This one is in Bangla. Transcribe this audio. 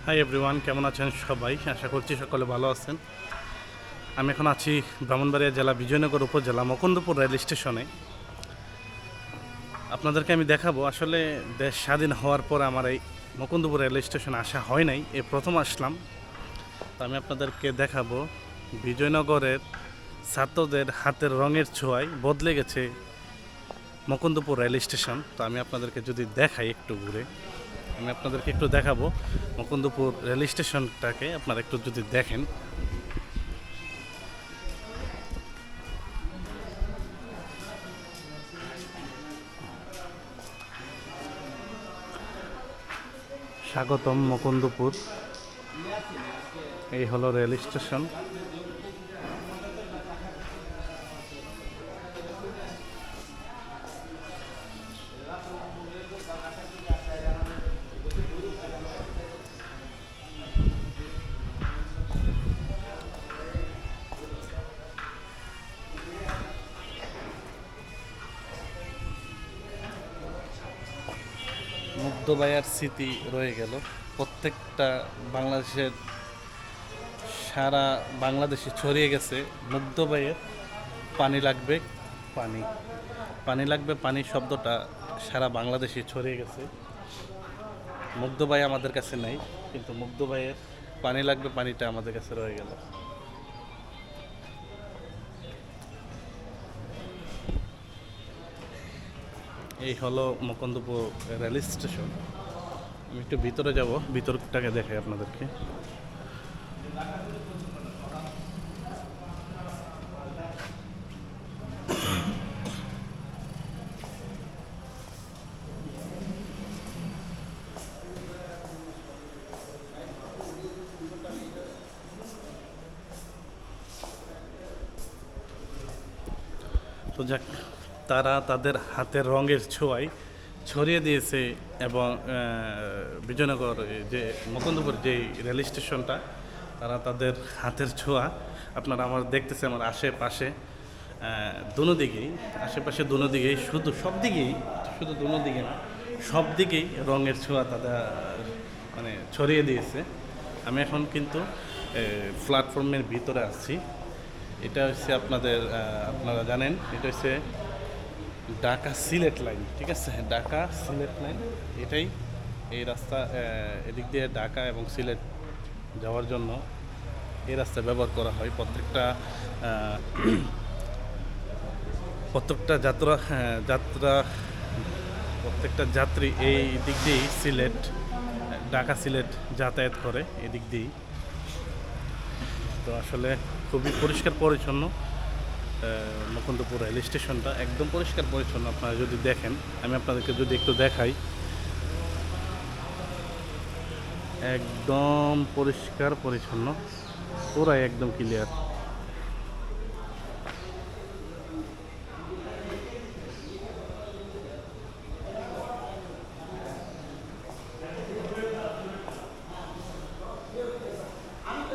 হাই এভরিওয়ান, কেমন আছেন সবাই? আশা করছি সকলে ভালো আছেন। আমি এখন আছি ব্রাহ্মণবাড়িয়া জেলা বিজয়নগর উপজেলা মুকুন্দপুর রেল স্টেশনে। আপনাদেরকে আমি দেখাবো আসলে দেশ স্বাধীন হওয়ার পর আমার এই মুকুন্দপুর রেল স্টেশনে আসা হয় নাই, এই প্রথম আসলাম। তো আমি আপনাদেরকে দেখাবো বিজয়নগরের ছাত্রদের হাতের রঙের ছোঁয়ায় বদলে গেছে মুকুন্দপুর রেল স্টেশন। তো আমি আপনাদেরকে যদি দেখাই একটু ঘুরে, আমি আপনাদেরকে একটু দেখাবো মুকুন্দপুর রেল স্টেশনটাকে। আপনারা একটু যদি দেখেন, স্বাগতম মুকুন্দপুর, এই হলো রেল স্টেশন। মুগ্ধবাইয়ার স্মৃতি রয়ে গেল প্রত্যেকটা বাংলাদেশের, সারা বাংলাদেশে ছড়িয়ে গেছে মুগ্ধবাইয়ের পানি লাগবে পানি, পানি লাগবে পানি শব্দটা সারা বাংলাদেশে ছড়িয়ে গেছে। মুগ্ধবাই আমাদের কাছে নেই, কিন্তু মুগ্ধবাইয়ের পানি লাগবে পানিটা আমাদের কাছে রয়ে গেল। এই হলো মুকুন্দপুর রেল স্টেশন। আমি একটু ভিতরে যাব, ভিতরটাকে দেখাই আপনাদেরকে। তো যাক, তারা তাদের হাতের রঙের ছোঁয়ায় ছড়িয়ে দিয়েছে। এবং বিজয়নগর যে মুকুন্দপুর যে রেল স্টেশনটা, তারা তাদের হাতের ছোঁয়া, আপনারা আমার দেখতেছে আমার আশেপাশে দুনো দিকেই, আশেপাশে দুনো দিকেই, শুধু সব দিকেই, শুধু দুনো দিকে না, সব দিকেই রঙের ছোঁয়া তারা মানে ছড়িয়ে দিয়েছে। আমি এখন কিন্তু প্ল্যাটফর্মের ভিতরে আছি। এটা হচ্ছে আপনারা জানেন, এটা হচ্ছে ঢাকা সিলেট লাইন, ঠিক আছে? ঢাকা সিলেট লাইন, এটাই এই রাস্তা। এদিক দিয়ে ঢাকা এবং সিলেট যাওয়ার জন্য এই রাস্তা ব্যবহার করা হয়। প্রত্যেকটা যাত্রা প্রত্যেকটা যাত্রী এই দিক দিয়েই সিলেট, ঢাকা সিলেট যাতায়াত করে এদিক দিয়েই। তো আসলে খুবই পরিষ্কার পরিচ্ছন্ন মুকুন্দপুর রেল স্টেশনটা, একদম পরিষ্কার পরিচ্ছন্ন। আপনারা যদি দেখেন, আমি আপনাদেরকে যদি একটু দেখাই, একদম পরিষ্কার পরিচ্ছন্ন, পুরাই একদম ক্লিয়ার।